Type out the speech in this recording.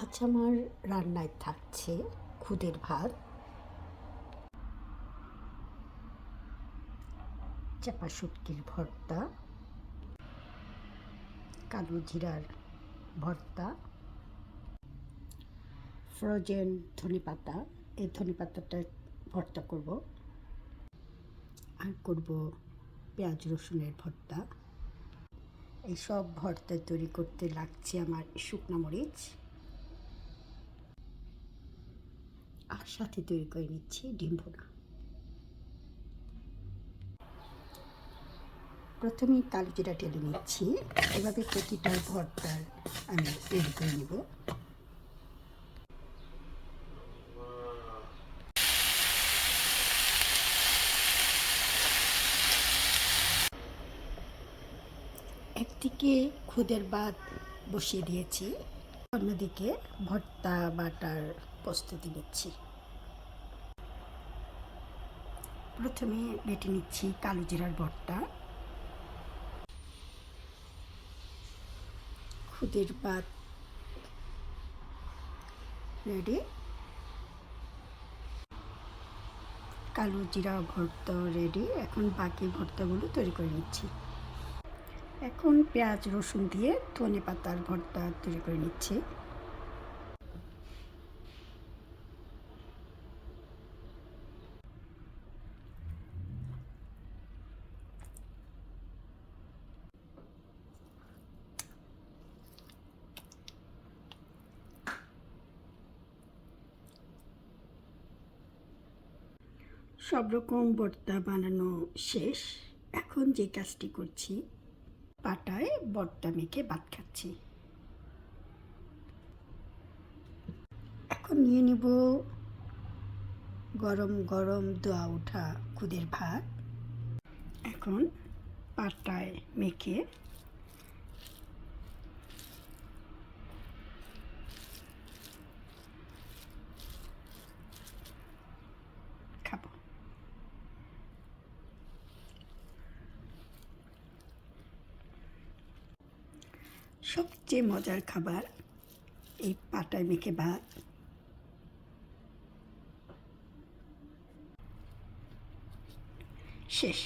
আজ আমার রান্নায় থাকছে খুদের ভাত, চাপা শুটকির ভর্তা, কালো জিরার ভর্তা, ফ্রোজেন ধনেপাতা। এই ধনেপাতাটা ভর্তা করব, আর করব পেঁয়াজ রসুনের ভর্তা। এই সব ভর্তা তৈরি করতে লাগছে আমার শুকনো মরিচ, আর সাথে তৈরি করে নিচ্ছি ডিম ভুনা। প্রথমেই কালো জিরা ঢেলে নিচ্ছি। এভাবে প্রতিটা ভর্তার আমি তৈরি করে নেব। একদিকে খুদের ভাত বসিয়ে দিয়েছি, অন্যদিকে ভর্তা বাটার প্রস্তুতি নিচ্ছি। প্রথমে বেটে নিচ্ছি কালো জিরার ভর্তা। খুদের ভাত রেডি, কালো জিরা ভর্তা রেডি। এখন বাকি ভর্তাগুলো তৈরি করে নিচ্ছি। এখন পেঁয়াজ রসুন দিয়ে ধনে পাতার ভর্তা তৈরি করে নিচ্ছি। সব রকম ভর্তা বানানো শেষ। এখন যে কাজটি করছি, পাটায় ভর্তা মেখে ভাত খাচ্ছি। এখন নিয়ে নিব গরম গরম দোয়া ওঠা খুদের ভাত। এখন পাটায় মেখে খাবো। সবচেয়ে মজার খাবার এই পাটায় মেখে ভাত। শেষ।